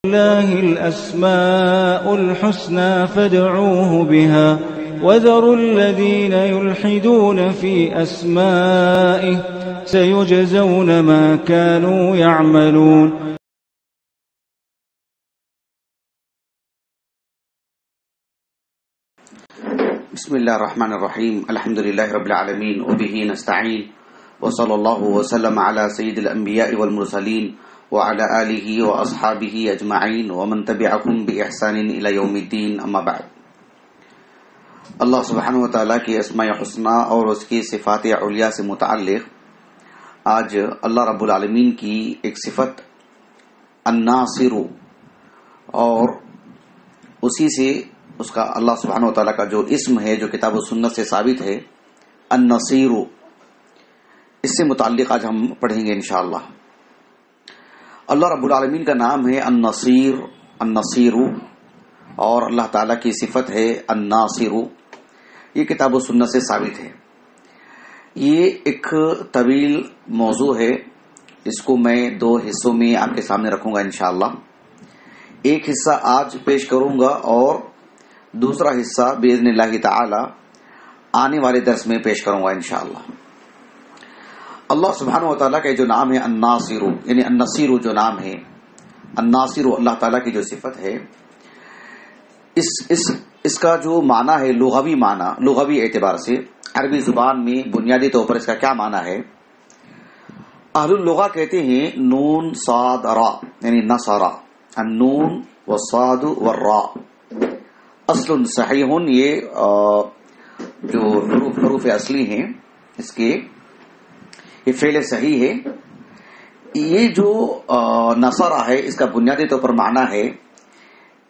لله الأسماء الحسنى فادعوه بها وذروا الذين يلحدون في أسمائه سيجزون ما كانوا يعملون. بسم الله الرحمن الرحيم. الحمد لله رب العالمين وبه نستعين وصلى الله وسلم على سيد الأنبياء والمرسلين وعلى آلہ واصحابہ اجمعین ومن تبعهم بإحسان الى یوم الدین. اما بعد. اللہ سبحانہ وتعالیٰ کی اسماء حسنہ اور اس کی صفات علیہ سے متعلق آج اللہ رب العالمین کی ایک صفت الناصر اور اسی سے اس کا اللہ سبحانہ وتعالیٰ کا جو اسم ہے جو کتاب و سنت سے ثابت ہے النصیر، اس سے متعلق آج ہم پڑھیں گے انشاءاللہ. اللہ رب العالمین کا نام ہے النصیر اور اللہ تعالیٰ کی صفت ہے الناصر. یہ کتاب و سنت سے ثابت ہے. یہ ایک طویل موضوع ہے، اس کو میں دو حصوں میں آپ کے سامنے رکھوں گا انشاءاللہ. ایک حصہ آج پیش کروں گا اور دوسرا حصہ باذن اللہ تعالی آنے والے درس میں پیش کروں گا انشاءاللہ. اللہ سبحانہ و تعالیٰ کا جو نام ہے الناصر، یعنی النصیر جو نام ہے، الناصر اللہ تعالیٰ کی جو صفت ہے، اس کا جو معنی ہے لغوی اعتبار سے عربی زبان میں بنیادی طور پر اس کا کیا معنی ہے؟ اہل اللغہ کہتے ہیں نون صاد را، یعنی نصر، النون والصاد والراء اصل صحیح، یہ جو حروف اصلی ہیں اس کے یہ فعل صحیح ہے. یہ جو نصرہ ہے اس کا بنیادی طور پر معنی ہے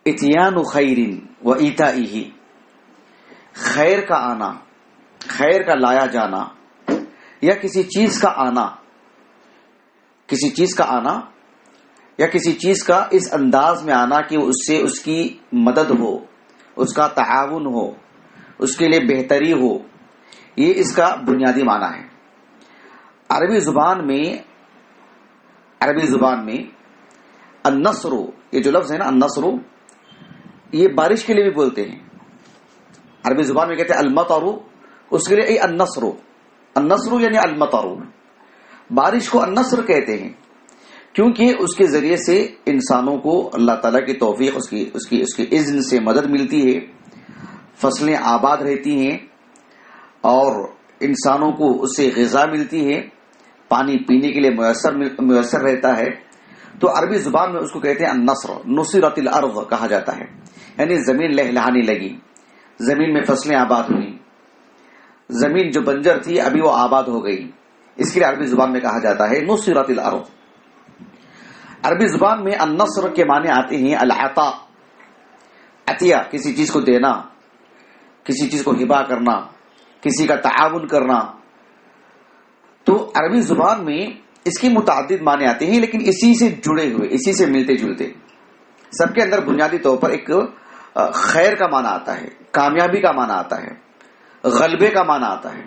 اتیان خیر و ایتائہ، خیر کا آنا، خیر کا لایا جانا، یا کسی چیز کا آنا یا کسی چیز کا اس انداز میں آنا کہ اس سے اس کی مدد ہو، اس کا تعاون ہو، اس کے لیے بہتری ہو. یہ اس کا بنیادی معنی ہے. عربی زبان میں النصر، یہ جو لفظ ہے نا النصر، یہ بارش کے لیے بھی بولتے ہیں. عربی زبان میں کہتے ہیں المطر، اس کے لیے النصر یعنی المطر. بارش کو النصر کہتے ہیں کیونکہ اس کے ذریعے سے انسانوں کو اللہ تعالیٰ کی توفیق، اس کی اذن سے مدد ملتی ہے، فصلیں آباد رہتی ہیں اور انسانوں کو اس سے غذا ملتی ہے، پانی پینے کے لیے میسر رہتا ہے. تو عربی زبان میں اس کو کہتے ہیں النصر. نصرت الارض کہا جاتا ہے، یعنی زمین لہلہانے لگی، زمین میں فصلیں آباد ہوئی، زمین جو بنجر تھی ابھی وہ آباد ہو گئی. اس کے لیے عربی زبان میں کہا جاتا ہے نصرت الارض. عربی زبان میں النصر کے معنی آتے ہیں العطاء، عطیہ، کسی چیز کو دینا، کسی چیز کو ہبہ کرنا، کسی کا تعاون کرنا. تو عربی زبان میں اس کی متعدد معنی آتے ہیں، لیکن اسی سے جڑے ہوئے، اسی سے ملتے جلتے. سب کے اندر بنیادی طور پر ایک خیر کا معنی آتا ہے، کامیابی کا معنی آتا ہے، غلبے کا معنی آتا ہے.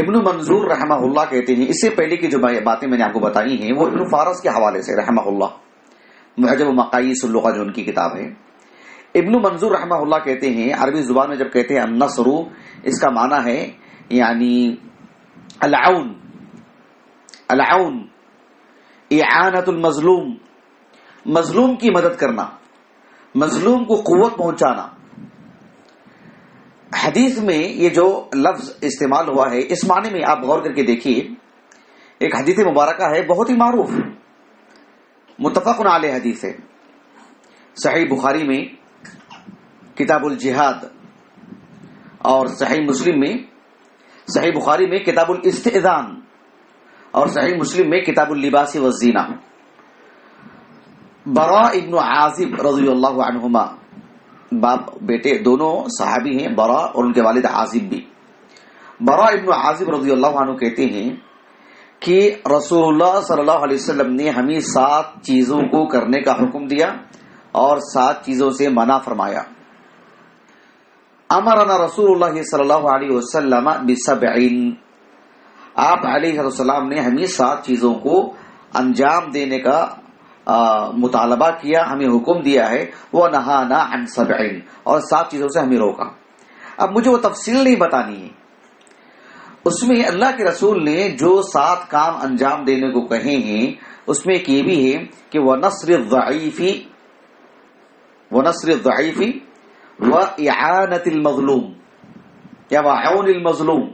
ابن منظور رحمہ اللہ کہتے ہیں، اس سے پہلے کی جو باتیں میں نے آپ کو بتائی ہیں وہ ابن فارس کے حوالے سے رحمہ اللہ، معجم مقاییس اللغہ جو ان کی کتاب ہے. ابن منظور رحمہ اللہ کہتے ہیں عربی زبان میں جب کہتے ہیں النصر، اس کا معنی ہے یعنی العون، اعانت المظلوم، مظلوم کی مدد کرنا، مظلوم کو قوت پہنچانا. حدیث میں یہ جو لفظ استعمال ہوا ہے اس معنی میں آپ غور کر کے دیکھیے. ایک حدیث مبارکہ ہے بہت ہی معروف، متفق علیہ حدیث ہے، صحیح بخاری میں کتاب الجہاد اور صحیح بخاری میں کتاب الاستئذان اور صحیح مسلم میں کتاب اللباس والزینہ. براء ابن عازب رضی اللہ عنہما، باپ بیٹے دونوں صحابی ہیں، براء اور ان کے والد عازب بھی. براء ابن عازب رضی اللہ عنہ کہتے ہیں کہ رسول اللہ صلی اللہ علیہ وسلم نے ہمیں 7 چیزوں کو کرنے کا حکم دیا اور 7 چیزوں سے منع فرمایا. امرنا رسول اللہ صلی اللہ علیہ وسلم ب7، آپ علیہ السلام نے ہمیں 7 چیزوں کو انجام دینے کا مطالبہ کیا، ہمیں حکم دیا ہے، وَنَهَانَا عَنْ سَبْعٍ، اور 7 چیزوں سے ہمیں روکا۔ اب مجھے وہ تفصیل نہیں بتانی ہے، اس میں اللہ کے رسول نے جو 7 کام انجام دینے کو کہے ہیں اس میں ایک یہ بھی ہے کہ وَنَصْرِ الضَّعِيفِ وَإِعَانَةِ الْمَظْلُومِ یا وَعَوْنِ الْمَظْلُومِ،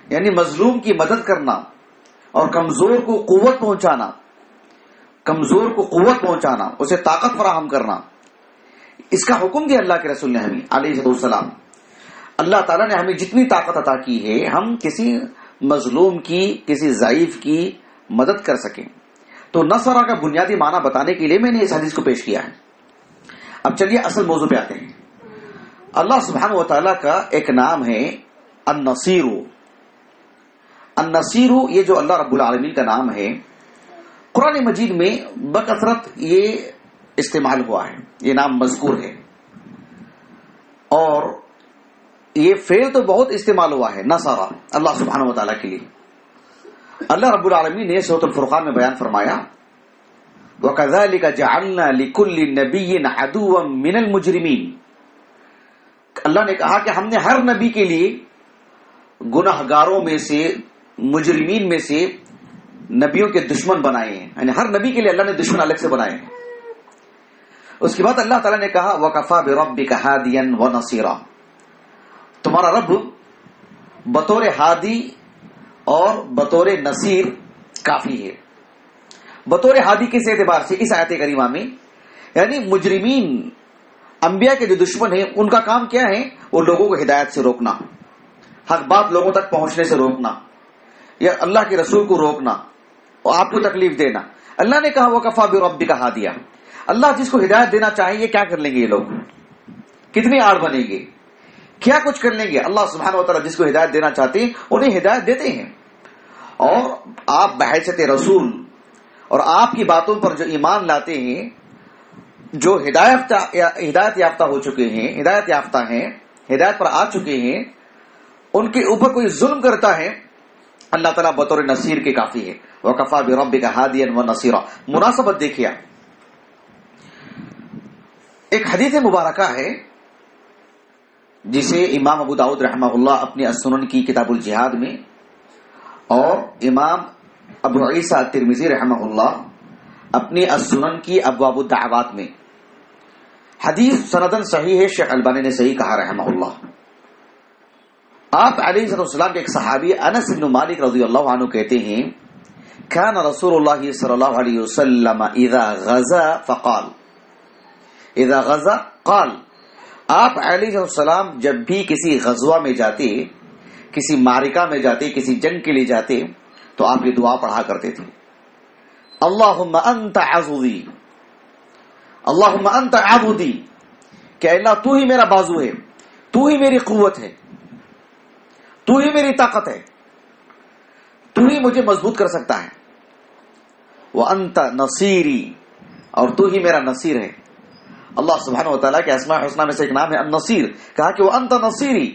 یعنی مظلوم کی مدد کرنا اور کمزور کو قوت پہنچانا، اسے طاقت فراہم کرنا، اس کا حکم دیا اللہ کے رسول نے ہمیں علیہ السلام۔ اللہ تعالیٰ نے ہمیں جتنی طاقت عطا کی ہے ہم کسی مظلوم کی، کسی ضعیف کی مدد کر سکیں۔ تو نصرہ کا بنیادی معنی بتانے کے لیے میں نے اس حدیث کو پیش کیا ہے۔ اب چلیے اصل موضوع پہ آتے ہیں۔ اللہ سبحانہ و تعالیٰ کا ایک نام ہے النصیر۔ النصیر یہ جو اللہ رب العالمین کا نام ہے، قرآن مجید میں بکثرت یہ استعمال ہوا ہے، یہ نام مذکور ہے، اور یہ فعل تو بہت استعمال ہوا ہے نصرہ اللہ سبحانہ و تعالیٰ کے لیے۔ اللہ رب العالمین نے سورۃ الفرقان میں بیان فرمایا وَكَذَلِكَ جَعَلْنَا لِكُلِّ نَبِيٍّ عَدُوًّا مِّنَ الْمُجْرِمِينَ، اللہ نے کہا کہ ہم نے ہر نبی کے لیے گناہگاروں میں سے، مجرمین میں سے نبیوں کے دشمن بنائے ہیں، یعنی ہر نبی کے لیے اللہ نے دشمن الگ سے بنائے ہیں۔ اس کے بعد اللہ تعالیٰ نے کہا وَكَفَى بِرَبِّكَ هَادِيًا وَنَصِيرًا، تمہارا رب بطور ہادی اور بطور نصیر کافی ہے۔ بطور ہادی کس اعتبار سے؟ اس آیت کریمہ میں یعنی مجرمین، انبیاء کے جو دشمن ہیں، ان کا کام کیا ہے؟ وہ لوگوں کو ہدایت سے روکنا، حق بات لوگوں تک پہنچنے سے روکنا، یا اللہ کے رسول کو روکنا اور آپ کو تکلیف دینا۔ اللہ نے کہا وَكَفَى بِرَبِّكَ هَادِيًا، اللہ جس کو ہدایت دینا چاہے یہ کیا کر لیں گے؟ یہ لوگ کتنی آڑ بنیں گے، کیا کچھ کر لیں گے؟ اللہ سبحانہ و تعالیٰ جس کو ہدایت دینا چاہتے ہیں انہیں ہدایت دیتے ہیں، اور آپ بحیثیت رسول اور آپ کی باتوں پر جو ایمان لاتے ہیں، جو ہدایت یافتہ ہو چکے ہیں، ہدایت یافتہ ہیں، ہدایت پر آ چکے ہیں، ان کے اوپر کوئی ظلم کرتا ہے، اللہ تعالیٰ بطور نصیر کے کافی ہے۔ وَكَفَى بِرَبِّكَ هَادِيًا وَنَصِيرًا۔ مناسبت دیکھیے، ایک حدیث مبارکہ ہے جسے امام ابو داؤد رحمہ اللہ اپنی السنن کی کتاب الجہاد میں، اور امام ابو عیسیٰ الترمذی رحمہ اللہ اپنی السنن کی ابواب الدعوات میں، حدیث سندن صحیح ہے، شیخ البانی نے صحیح کہا رحمہ اللہ۔ آپ علیہ السلام کے ایک صحابی انس بن مالک رضی اللہ عنہ کہتے ہیں کان رسول اللہ صلی اللہ علیہ وسلم اذا غزا فقال، اذا غزا قال، آپ علیہ السلام جب بھی کسی غزوہ میں جاتے، کسی معرکہ میں جاتے، کسی جنگ کے لیے جاتے، تو آپ یہ دعا پڑھا کرتے تھے اللہم انت عضدی، اللہم انت عضدی، کہ اللہ تو ہی میرا بازو ہے، تو ہی میری قوت ہے، تو ہی میری طاقت ہے، تو ہی مجھے مضبوط کر سکتا ہے، وانت نصیری، اور تو ہی میرا نصیر ہے۔ اللہ سبحانہ و تعالیٰ کے اسماء الحسنی میں سے ایک نام ہے النصیر، کہا کہ وانت نصیری،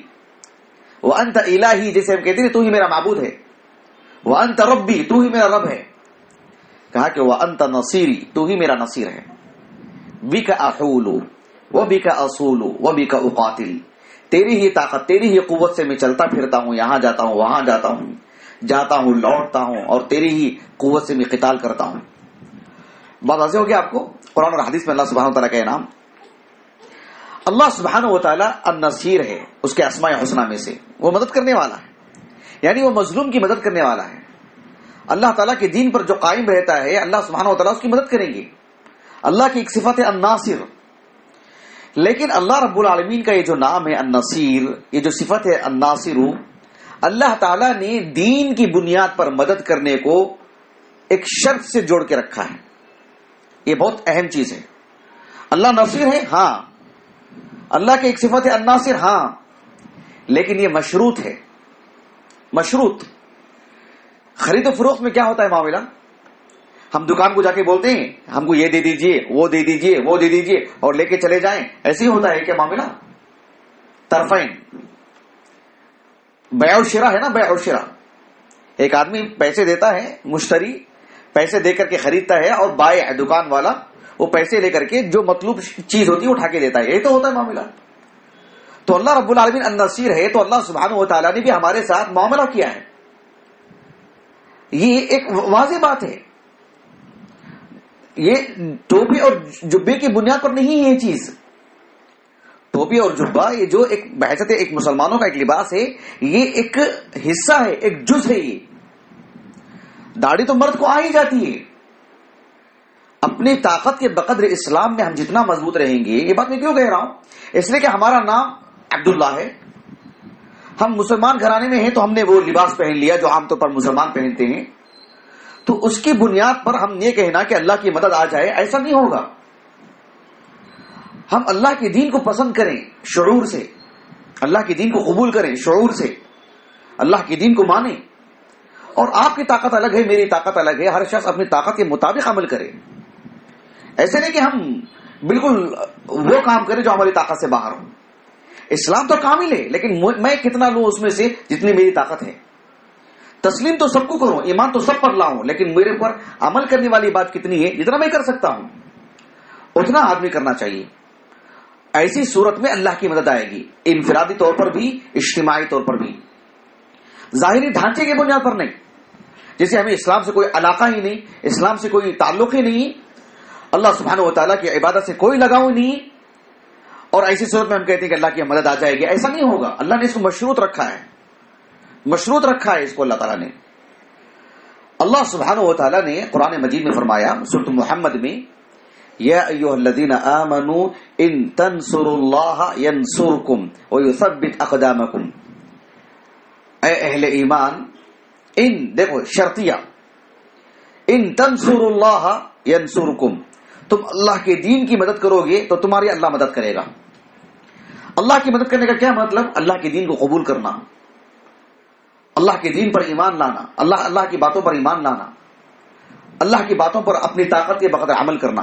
وانت الہی، جیسے ہم کہتے ہیں تو ہی میرا معبود ہے، وانت ربی، تو ہی میرا رب ہے، کہا کہ وانت نصیری، تو ہی میرا نصیر ہے، بک احول وبک اصول وبک اقاتل، تیری ہی طاقت، تیری ہی قوت سے میں چلتا پھرتا ہوں، یہاں جاتا ہوں، وہاں جاتا ہوں، لوٹتا ہوں، اور تیری ہی قوت سے میں قتال کرتا ہوں۔ بات واضح ہو گیا آپ کو؟ قرآن اور حدیث میں اللہ سبحانہ و تعالیٰ کا انعام۔ اللہ سبحانہ و تعالیٰ النصیر ہے، اس کے اسماء حسنی میں سے وہ مدد کرنے والا ہے، یعنی وہ مظلوم کی مدد کرنے والا ہے۔ اللہ تعالیٰ کے دین پر جو قائم رہتا ہے اللہ سبحانہ و تعالیٰ اس کی مدد کریں گے۔ اللہ کی ایک صفت ہے الناصر، لیکن اللہ رب العالمین کا یہ جو نام ہے النصیر، یہ جو صفت ہے الناصر، اللہ تعالیٰ نے دین کی بنیاد پر مدد کرنے کو ایک شرط سے جوڑ کے رکھا ہے۔ یہ بہت اہم چیز ہے۔ اللہ نصیر ہے، ہاں، اللہ کی ایک صفت ہے الناصر، ہاں، لیکن یہ مشروط ہے، مشروط۔ خرید و فروخت میں کیا ہوتا ہے معاملہ؟ ہم دکان کو جا کے بولتے ہیں ہم کو یہ دے دیجئے، وہ دے دیجئے، وہ دے دیجئے، اور لے کے چلے جائیں، ایسے ہی ہوتا ہے کیا معاملہ؟ طرفین، بیع و شراء ہے نا، بیع و شراء۔ ایک آدمی پیسے دیتا ہے، مشتری پیسے دے کر کے خریدتا ہے اور بائع دکان والا وہ پیسے لے کر کے جو مطلوب چیز ہوتی ہے اٹھا کے دیتا ہے. یہی تو ہوتا ہے معاملہ. تو اللہ رب العالمین النصیر ہے, تو اللہ سبحانہ و تعالیٰ نے بھی ہمارے ساتھ معاملہ کیا ہے. یہ ایک واضح بات ہے. یہ ٹوپی اور جبے کی بنیاد پر نہیں ہے یہ چیز. ٹوپی اور جبہ یہ جو ایک بحیثیت ایک مسلمانوں کا ایک لباس ہے, یہ ایک حصہ ہے, ایک جز ہے. یہ داڑھی تو مرد کو آ ہی جاتی ہے. اپنی طاقت کے بقدر اسلام میں ہم جتنا مضبوط رہیں گے, یہ بات میں کیوں کہہ رہا ہوں, اس لیے کہ ہمارا نام عبداللہ ہے, ہم مسلمان گھرانے میں ہیں تو ہم نے وہ لباس پہن لیا جو عام طور پر مسلمان پہنتے ہیں. تو اس کی بنیاد پر ہم یہ کہنا کہ اللہ کی مدد آ جائے, ایسا نہیں ہوگا. ہم اللہ کے دین کو پسند کریں شعور سے, اللہ کے دین کو قبول کریں شعور سے, اللہ کے دین کو مانیں. اور آپ کی طاقت الگ ہے, میری طاقت الگ ہے, ہر شخص اپنی طاقت کے مطابق عمل کرے. ایسے نہیں کہ ہم بالکل وہ کام کریں جو ہماری طاقت سے باہر ہو. اسلام تو کامل ہے, لیکن میں کتنا لوں اس میں سے جتنی میری طاقت ہے. تسلیم تو سب کو کروں, ایمان تو سب پر لاؤں, لیکن میرے پر عمل کرنے والی بات کتنی ہے, جتنا میں کر سکتا ہوں اتنا آدمی کرنا چاہیے. ایسی صورت میں اللہ کی مدد آئے گی, انفرادی طور پر بھی, اجتماعی طور پر بھی. ظاہری ڈھانچے کی بنیاد پر نہیں, جیسے ہمیں اسلام سے کوئی علاقہ ہی نہیں, اسلام سے کوئی تعلق ہی نہیں, اللہ سبحانہ و تعالیٰ کی عبادت سے کوئی لگاؤ نہیں, اور ایسی صورت میں ہم کہتے ہیں کہ اللہ کی مدد آ جائے گی. ایسا نہیں ہوگا. اللہ نے اس کو مشروط رکھا ہے, مشروط رکھا ہے اس کو اللہ تعالیٰ نے. اللہ سبحانہ و تعالیٰ نے قرآن مجید میں فرمایا سورۃ محمد میں, یا ایھا الذین آمنوا ان تنصروا اللہ ینصرکم ویثبت اقدامکم. اے اہل ایمان, ان دیکھو شرطیہ, ان تنصروا اللہ ینصرکم, تم اللہ کے دین کی مدد کرو گے تو تمہاری اللہ مدد کرے گا. اللہ کی مدد کرنے کا کیا مطلب؟ اللہ کے دین کو قبول کرنا, اللہ کے دین پر ایمان لانا, اللہ کی باتوں پر ایمان لانا, اللہ کی باتوں پر اپنی طاقت کے بقدر عمل کرنا,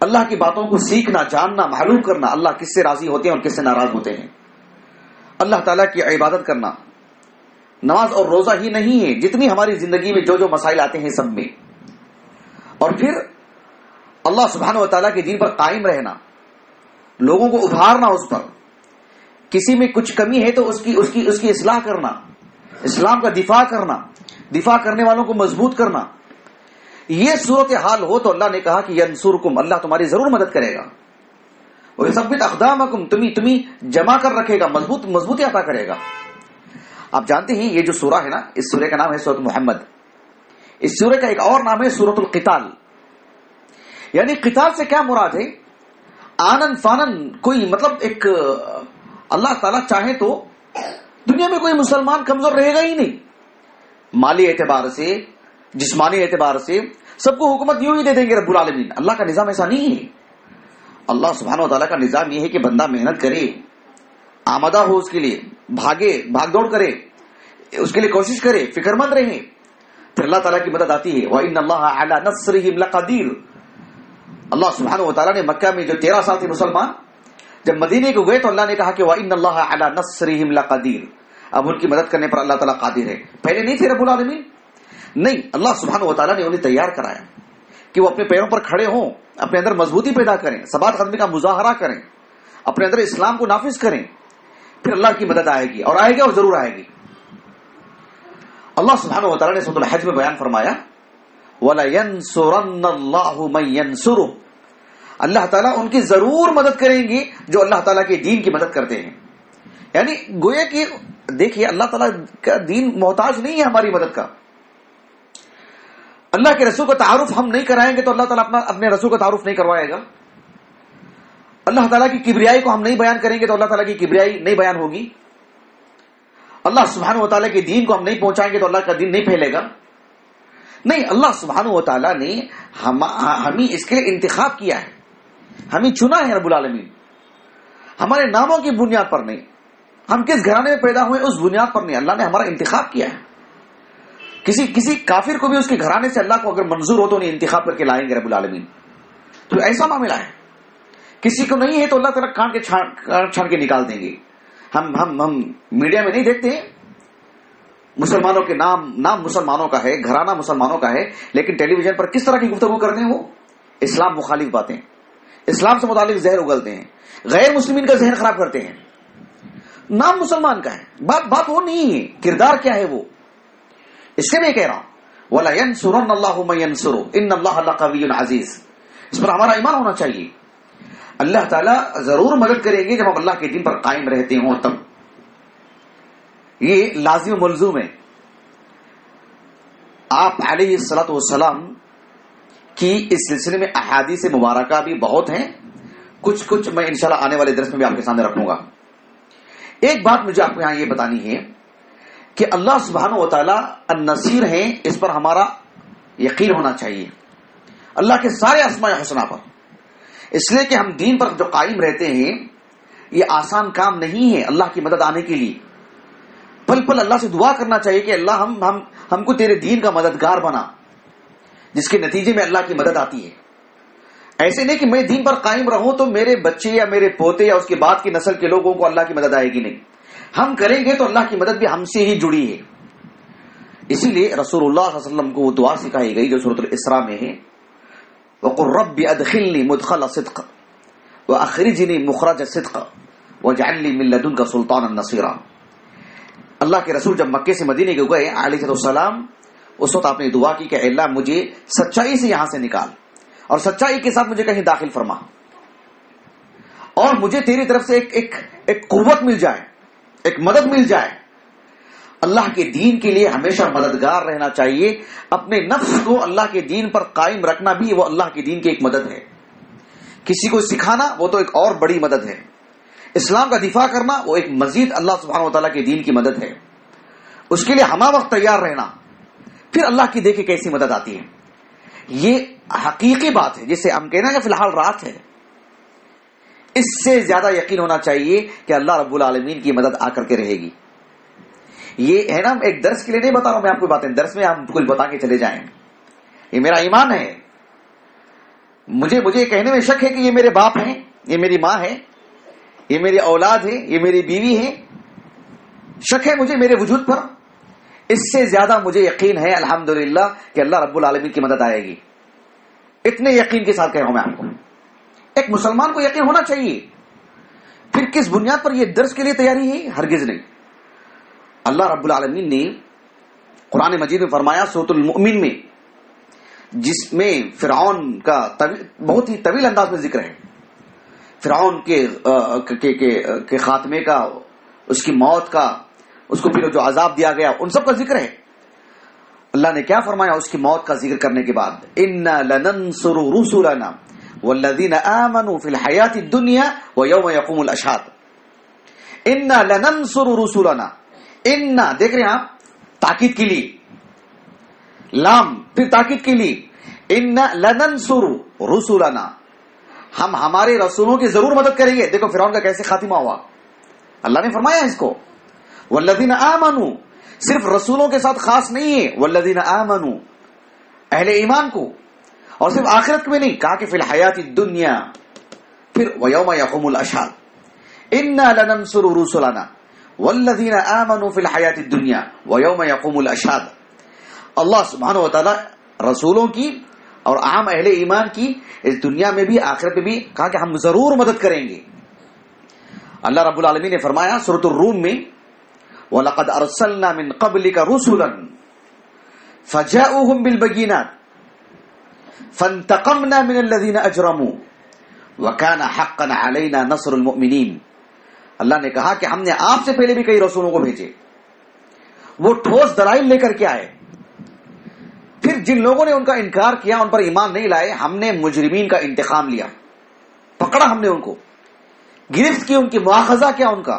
اللہ کی باتوں کو سیکھنا, جاننا, معلوم کرنا, اللہ کس سے راضی ہوتے ہیں اور کس سے ناراض ہوتے ہیں, اللہ تعالیٰ کی عبادت کرنا. نماز اور روزہ ہی نہیں ہے, جتنی ہماری زندگی میں جو جو مسائل آتے ہیں سب میں. اور پھر اللہ سبحانہ و تعالیٰ کے دین پر قائم رہنا, لوگوں کو ابھارنا, اس پر کسی میں کچھ کمی ہے تو اس کی اصلاح کرنا, اسلام کا دفاع کرنا, دفاع کرنے والوں کو مضبوط کرنا. یہ صورتحال ہو تو اللہ نے کہا کہ ینصرکم, اللہ تمہاری ضرور مدد کرے گا. ویثبت اقدامکم, تمہیں جمع کر رکھے گا, مضبوطی عطا کرے گا. آپ جانتے ہیں یہ جو سورہ ہے نا, اس سورہ کا نام ہے سورۃ محمد. اس سورہ کا ایک اور نام ہے سورۃ القتال. یعنی قتال سے کیا مراد ہے؟ آنن فانن, کوئی مطلب ایک اللہ تعالیٰ چاہے تو دنیا میں کوئی مسلمان کمزور رہے گا ہی نہیں. مالی اعتبار سے, جسمانی اعتبار سے سب کو حکومت یوں ہی دے دیں گے رب العالمین. اللہ کا نظام ایسا نہیں ہے. اللہ سبحانہ و تعالیٰ کا نظام یہ ہے کہ بندہ محنت کرے, آمادہ ہو اس کے لیے, بھاگے, بھاگ دوڑ کرے, اس کے لیے کوشش کرے, فکر مند رہے, پھر اللہ تعالیٰ کی مدد آتی ہے. وَإِنَّ اللَّهَ عَلَى نَصْرِهِمْ لَقَدِيرٌ. اللہ سبحانہ و تعالیٰ نے مکہ میں جو 13 سال تھے مسلمان, جب مدینے کو گئے تو اللہ نے کہا کہ وَإِنَّ اللَّهَ عَلَى نَصْرِهِمْ لَقَدِيرٌ. اب ان کی مدد کرنے پر اللہ تعالیٰ قادر ہے. پہلے نہیں تھے رب العالمین, نہیں, اللہ سبحانہ و تعالیٰ نے انہیں تیار کرایا کہ وہ اپنے پیروں پر کھڑے ہوں, اپنے اندر مضبوطی پیدا کریں, ثبات قدمی کا مظاہرہ کریں, اپنے اندر اسلام کو نافذ کریں, پھر اللہ کی مدد آئے گی, اور آئے گی, اور ضرور آئے گی. اللہ سبحانہ و تعالیٰ نے سورۃ الحج میں بیان فرمایا وَلَيَنْصُرَنَّ اللَّهُ مَن يَنْصُرُهُ. اللہ تعالیٰ ان کی ضرور مدد کریں گے جو اللہ تعالیٰ کے دین کی مدد کرتے ہیں. یعنی گویا کہ دیکھیے اللہ تعالیٰ کا دین محتاج نہیں ہے ہماری مدد کا. اللہ کے رسول کا تعارف ہم نہیں کرائیں گے تو اللہ تعالیٰ اپنے رسول کا تعارف نہیں کروائے گا. اللہ تعالیٰ کی کبریائی کو ہم نہیں بیان کریں گے تو اللہ تعالیٰ کی کبریائی نہیں بیان ہوگی. اللہ سبحانہ و تعالیٰ کے دین کو ہم نہیں پہنچائیں گے تو اللہ کا دین نہیں پھیلے گا. نہیں, اللہ سبحانہ و تعالیٰ نے ہمیں اس کے لیے انتخاب کیا ہے, ہمیں چنا ہے رب العالمین. ہمارے ناموں کی بنیاد پر نہیں, ہم کس گھرانے میں پیدا ہوئے اس بنیاد پر نہیں, اللہ نے ہمارا انتخاب کیا ہے. کسی کافر کو بھی اس کے گھرانے سے اللہ کو اگر منظور ہو تو انہیں انتخاب کر کے لائیں گے رب العالمین. تو ایسا معاملہ ہے. کسی کو نہیں ہے تو اللہ تعالیٰ کان کے چھان کے نکال دیں گے. ہم میڈیا میں نہیں دیکھتے مسلمانوں کے نام مسلمانوں کا ہے، گھرانہ مسلمانوں کا ہے، لیکن ٹیلی ویژن پر کس طرح کی گفتگو کرتے ہیں؟ وہ اسلام مخالف باتیں، اسلام سے متعلق زہر اگلتے ہیں، غیر مسلمین کا ذہن خراب کرتے ہیں. نام مسلمان کا ہے، بات وہ نہیں ہے، کردار کیا ہے وہ. اس سے میں کہہ رہا ہوں وَلَيَنْصُرَنَّ اللَّهُ مَن يَنْصُرُهُ إِنَّ اللَّهَ لَقَوِيٌّ عَزِيزٌ. اس پر ہمارا ایمان ہونا چاہیے. اللہ تعالیٰ ضرور مدد کریں گے جب ہم اللہ کے دین پر قائم رہتے ہوں تب. یہ لازم ملزوم ہے. آپ علیہ الصلوۃ والسلام کی اس سلسلے میں احادیث مبارکہ بھی بہت ہیں، کچھ میں انشاءاللہ آنے والے درس میں بھی آپ کے سامنے رکھوں گا. ایک بات مجھے آپ کو یہاں یہ بتانی ہے کہ اللہ سبحانہ و تعالیٰ النصیر ہیں، اس پر ہمارا یقین ہونا چاہیے، اللہ کے سارے اسماء حسنہ پر. اس لیے کہ ہم دین پر جو قائم رہتے ہیں یہ آسان کام نہیں ہے. اللہ کی مدد آنے کے لیے پل پل اللہ سے دعا کرنا چاہیے کہ اللہ ہم کو تیرے دین کا مددگار بنا، جس کے نتیجے میں اللہ کی مدد آتی ہے. ایسے نہیں کہ میں دین پر قائم رہوں تو میرے بچے یا میرے پوتے یا اس کے بعد کی نسل کے لوگوں کو اللہ کی مدد آئے گی. نہیں، ہم کریں گے تو اللہ کی مدد بھی ہم سے ہی جڑی ہے. اسی لیے رسول اللہ صلی اللہ علیہ وسلم کو وہ دعا سکھائی گئی جو سورۃ الاسراء میں ہے، وَقُلْ رَبِّ أَدْخِلْنِي مُدْخَلَ صِدْقٍ وَأَخْرِجْنِي مُخْرَجَ صِدْقٍ وَاجْعَلْ لِي مِن لَّدُنكَ سُلْطَانًا نَصِيرًا. اللہ کے رسول جب مکے سے مدینے کو گئے علیہ السلام، اس وقت آپ نے دعا کی کہ اے اللہ مجھے سچائی سے یہاں سے نکال اور سچائی کے ساتھ مجھے کہیں داخل فرما، اور مجھے تیری طرف سے ایک قوت مل جائے، ایک مدد مل جائے. اللہ کے دین کے لیے ہمیشہ مددگار رہنا چاہیے. اپنے نفس کو اللہ کے دین پر قائم رکھنا بھی وہ اللہ کے دین کی ایک مدد ہے. کسی کو سکھانا وہ تو ایک اور بڑی مدد ہے. اسلام کا دفاع کرنا وہ ایک مزید اللہ سبحانہ و تعالیٰ کے دین کی مدد ہے. اس کے لیے ہمہ وقت تیار رہنا، پھر اللہ کی دیکھے کیسی مدد آتی ہے. یہ حقیقی بات ہے جسے ہم کہنا کہ فی الحال رات ہے. اس سے زیادہ یقین ہونا چاہیے کہ اللہ رب العالمین کی مدد آ کر کے رہے گی. یہ ہے نا، ایک درس کے لیے نہیں بتا رہا ہوں میں آپ کو باتیں، درس میں ہم کچھ بتا کے چلے جائیں. یہ میرا ایمان ہے. مجھے کہنے میں شک ہے کہ یہ میرے باپ ہیں، یہ میری ماں ہے، یہ میری اولاد ہے، یہ میری بیوی ہے. شک ہے مجھے میرے وجود پر. اس سے زیادہ مجھے یقین ہے الحمدللہ کہ اللہ رب العالمین کی مدد آئے گی. اتنے یقین کے ساتھ کہہ رہا ہوں میں آپ کو. ایک مسلمان کو یقین ہونا چاہیے. پھر کس بنیاد پر یہ درس کے لیے تیاری ہے؟ ہرگز نہیں. اللہ رب العالمین نے قرآن مجید میں فرمایا سورۃ المؤمن میں، جس میں فرعون کا بہت ہی طویل انداز میں ذکر ہے، فرعون کے خاتمے کا، اس کی موت کا، اس کو پھر جو عذاب دیا گیا، ان سب کا ذکر ہے. اللہ نے کیا فرمایا اس کی موت کا ذکر کرنے کے بعد؟ اِنَّا لَنَنْصُرُ رُسُلَنَا وَالَّذِينَ آمَنُوا فِي الْحَيَاةِ الدُّنْيَا وَيَوْمَ يَقُومُ الْأَشْهَادُ. اِنَّا لَنَنْصُرُ رُسُلَنَا. اِنَّا دیکھ رہے ہیں آپ، تاکید کے لیے لام، پھر تاکید کے لیے اِنَّا لَنَنْصُرُ رُسُلَنَا. ہم ہمارے رسولوں کی ضرور مدد کریں گے. دیکھو فرعون کا کیسے خاتمہ ہوا. اللہ نے فرمایا اس کو والذین آمنوا، صرف رسولوں کے ساتھ خاص نہیں ہے، والذین آمنوا اہل ایمان کو، اور صرف آخرت میں نہیں کہا کہ فی الحیات الدنیا، پھر ویوم یقوم الاشہاد. انا لننصر رسلنا والذین آمنوا فی الحیات الدنیا ویوم یقوم الاشہاد. اللہ سبحانہ و تعالی رسولوں کی اور عام اہل ایمان کی اس دنیا میں بھی آخرت میں بھی کہا کہ ہم ضرور مدد کریں گے. اللہ رب العالمین نے فرمایا سورۃ الروم میں وَلَقَدْ أَرْسَلْنَا مِن قَبْلِكَ رُسُلًا فَجَاءُوهُم بِالْبَيِّنَاتِ فَانْتَقَمْنَا مِنَ الَّذِينَ أَجْرَمُوا وَكَانَ حَقًّا عَلَيْنَا نَصْرُ الْمُؤْمِنِينَ. اللہ نے کہا کہ ہم نے آپ سے پہلے بھی کئی رسولوں کو بھیجے، وہ ٹھوس دلائل لے کر کے آئے، پھر جن لوگوں نے ان کا انکار کیا، ان پر ایمان نہیں لائے، ہم نے مجرمین کا انتقام لیا، پکڑا ہم نے ان کو، گرفت کی، ان کی مواخذہ کیا ان کا،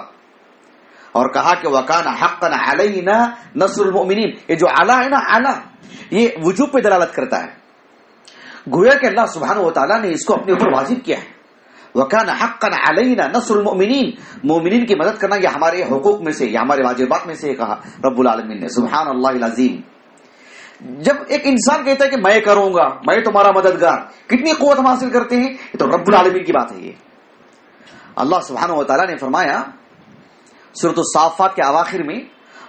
اور کہا کہ وَكَانَ حَقًّا عَلَيْنَا نَصْرُ الْمُؤْمِنِينَ. یہ جو علا ہے نا، علا یہ وجوب پہ دلالت کرتا ہے، گویا کہ اللہ سبحانہ و تعالیٰ نے اس کو اپنے اوپر واجب کیا ہے. وَكَانَ حَقًّا عَلَيْنَا نَصْرُ الْمُؤْمِنِينَ. مومنین کی مدد کرنا یہ ہمارے حقوق میں سے، یہ ہمارے واجبات میں سے کہا رب العالمین نے. سبحان اللہ العظیم. جب ایک انسان کہتا ہے کہ میں کروں گا، میں تمہارا مددگار، کتنی قوت ہم حاصل کرتے ہیں. یہ تو رب العالمین کی بات ہے. یہ اللہ سبحانہ و تعالیٰ نے فرمایا سورۃ الصافات کے اواخر میں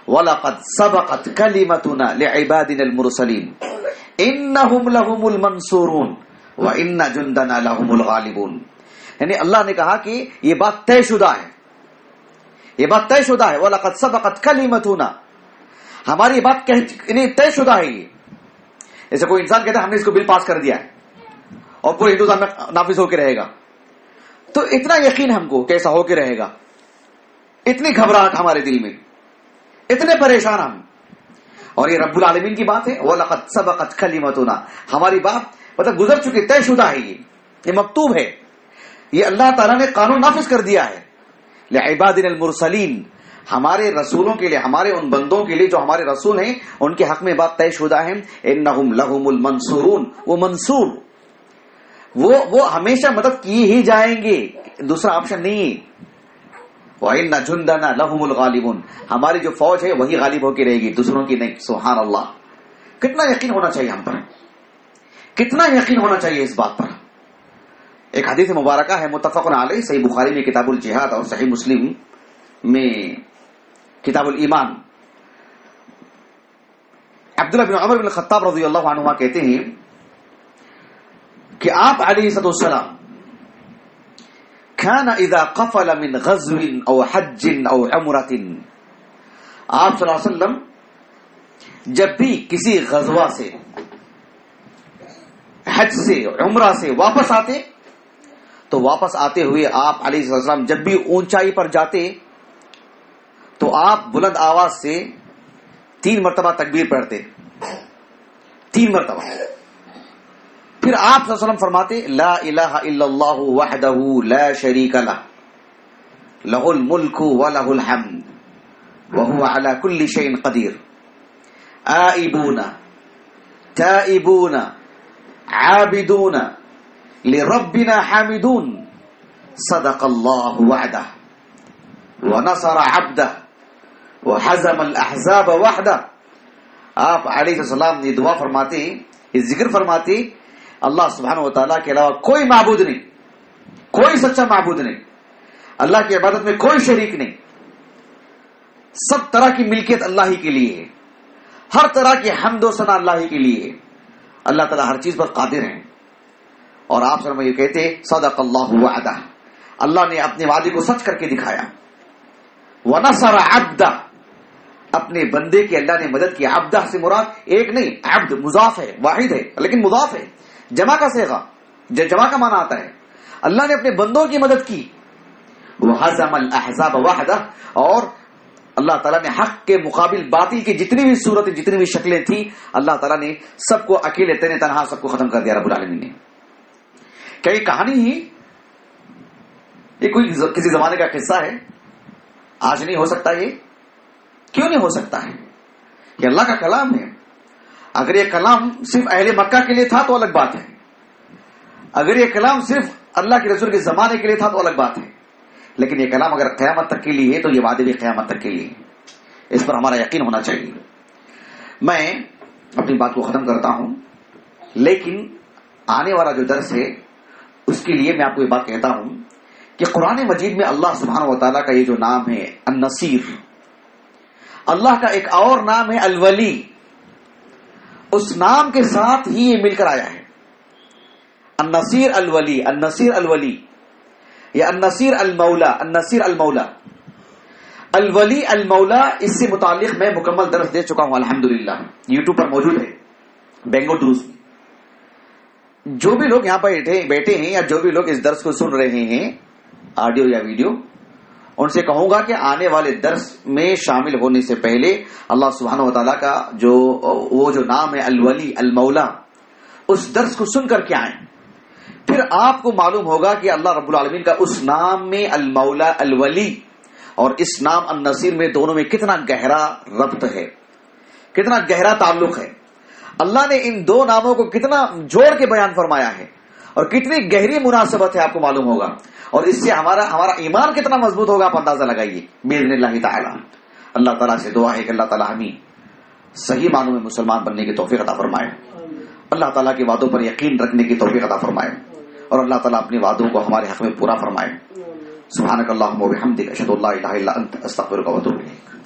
وَلَقَدْ سَبَقَتْ كَلِمَتُنَا لِعِبَادِنَا الْمُرْسَلِينَ إِنَّهُمْ لَهُمُ الْمَنْصُورُونَ وَإِنَّ جُنْدَنَا لَهُمُ الْغَالِبُونَ. یعنی اللہ نے کہا کہ یہ بات طے شدہ ہے، یہ بات طے شدہ ہے. وَلَقَدْ سَبَقَتْ كَلِمَتُنَا، ہماری بات طے شدہ ہے. یہ جیسے کوئی انسان کہتا ہے ہم نے اس کو بل پاس کر دیا ہے اور پورے ہندوستان میں نافذ ہو کے رہے گا، تو اتنا یقین ہم کو کیسا ہو کے رہے گا، اتنی گھبراہٹ ہمارے دل میں، اتنے پریشان ہم. اور یہ رب العالمین کی بات ہے. وَلَقَدْ سَبَقَتْ كَلِمَتُنَا، ہماری بات مطلب گزر چکی، طے شدہ ہے، یہ مکتوب ہے، یہ اللہ تعالیٰ نے قانون نافذ کر دیا ہے. لِعِبَادِنَا الْمُرْسَلِينَ، ہمارے رسولوں کے لیے، ہمارے ان بندوں کے لیے جو ہمارے رسول ہیں، ان کے حق میں بات طے شدہ ہے. اِنَّهُمْ لَهُمُ الْمَنْصُورُونَ، وہ منصور، وہ ہمیشہ مدد کیے ہی جائیں گے، دوسرا آپشن نہیں ہے. وَإِنَّ جُنْدَنَا لَهُمُ الْغَالِبُونَ، ہماری جو فوج ہے وہی غالب ہو کے رہے گی، دوسروں کی نہیں. سبحان اللہ. کتنا یقین ہونا چاہیے ہم پر، کتنا یقین ہونا چاہیے اس بات پر. ایک حدیث مبارکہ ہے متفق علیہ، صحیح بخاری میں کتاب الجہاد اور صحیح مسلم میں کتاب الایمان. عبداللہ بن عمر بن الخطاب رضی اللہ عنہما کہتے ہیں کہ آپ علیہ السلام كان اذا قفل من غزو او حج او عمرة، آپ صلی اللہ علیہ وسلم جب بھی کسی غزوہ سے، حج سے، عمرہ سے واپس آتے، تو واپس آتے ہوئے آپ علیہ السلام جب بھی اونچائی پر جاتے تو آپ بلند آواز سے 3 مرتبہ تکبیر پڑھتے، 3 مرتبہ. پھر آپ صلی اللہ علیہ وسلم فرماتے لا الہ الا اللہ وحدہ لا شریک لہ لہ الملک ولہ الحمد وہو علی کل شیء قدیر آئبون تائبون عابدون لربنا حامدون صدق اللہ وعدہ ونصر عبدہ وحزم الاحزاب وحدہ. آپ علیہ السلام یہ دعا فرماتے، یہ ذکر فرماتے، اللہ سبحانہ و تعالیٰ کے علاوہ کوئی معبود نہیں، کوئی سچا معبود نہیں، اللہ کی عبادت میں کوئی شریک نہیں، سب طرح کی ملکیت اللہ ہی کے لیے ہے، ہر طرح کی حمد و ثنا اللہ ہی کے لیے ہے، اللہ تعالیٰ ہر چیز پر قادر ہیں. اور آپ صلی اللہ علیہ وسلم یہ کہتے صدق اللہ وعدہ، اللہ نے اپنے وعدے کو سچ کر کے دکھایا. ونصر عبدہ، اپنے بندے کی اللہ نے مدد کی. عبدہ سے مراد ایک نہیں، عبد مضاف ہے، واحد ہے لیکن مضاف ہے، جمع کا صیغہ، جمع کا معنی آتا ہے. اللہ نے اپنے بندوں کی مدد کی. وحزم الاحزاب وحدہ، اور اللہ تعالیٰ نے حق کے مقابل باطل کی جتنی بھی صورتیں، جتنی بھی شکلیں تھیں، اللہ تعالیٰ نے سب کو اکیلے تنہا سب کو ختم کر دیا رب العالمین نے. کیا یہ کہانی ہی، یہ کوئی کسی زمانے کا قصہ ہے؟ آج نہیں ہو سکتا. یہ کیوں نہیں ہو سکتا ہے؟ یہ اللہ کا کلام ہے. اگر یہ کلام صرف اہل مکہ کے لیے تھا تو الگ بات ہے، اگر یہ کلام صرف اللہ کے رسول کے زمانے کے لیے تھا تو الگ بات ہے، لیکن یہ کلام اگر قیامت تک کے لیے ہے تو یہ وعدے بھی قیامت تک کے لیے، اس پر ہمارا یقین ہونا چاہیے. میں اپنی بات کو ختم کرتا ہوں، لیکن آنے والا جو درس ہے اس کے لیے میں آپ کو یہ بات کہتا ہوں کہ قرآن مجید میں اللہ سبحانہ و تعالیٰ کا یہ جو نام ہے النصیر، اللہ کا ایک اور نام ہے الولی، اس نام کے ساتھ ہی یہ مل کر آیا ہے. النصیر الولی، النصیر الولی یا النصیر المولا، النصیر المولا، الولی المولا. اس سے متعلق میں مکمل درس دے چکا ہوں الحمدللہ، یوٹیوب پر موجود ہے، بینگو دروس. جو بھی لوگ یہاں پر بیٹھے ہیں یا جو بھی لوگ اس درس کو سن رہے ہیں آڈیو یا ویڈیو، ان سے کہوں گا کہ آنے والے درس میں شامل ہونے سے پہلے اللہ سبحانہ و تعالیٰ کا وہ جو نام ہے الولی المولا، اس درس کو سن کر کے آئیں. پھر آپ کو معلوم ہوگا کہ اللہ رب العالمین کا اس نام میں المولا الولی اور اس نام النصیر میں دونوں میں کتنا گہرا ربط ہے، کتنا گہرا تعلق ہے. اللہ نے ان دو ناموں کو کتنا جوڑ کے بیان فرمایا ہے اور کتنی گہری مناسبت ہے آپ کو معلوم ہوگا، اور اس سے ہمارا ایمان کتنا مضبوط ہوگا آپ اندازہ لگائیے باذن اللہ تعالی. اللہ تعالیٰ سے دعا ہے کہ اللہ تعالیٰ ہمیں صحیح معنوں میں مسلمان بننے کی توفیق عطا فرمائے، اللہ تعالیٰ کے وعدوں پر یقین رکھنے کی توفیق عطا فرمائے، اور اللہ تعالیٰ اپنے وعدوں کو ہمارے حق میں پورا فرمائے. سبحانک اللہم و بحمدک اشہد ان لا الہ الا انت استغفرک و اتوب الیک.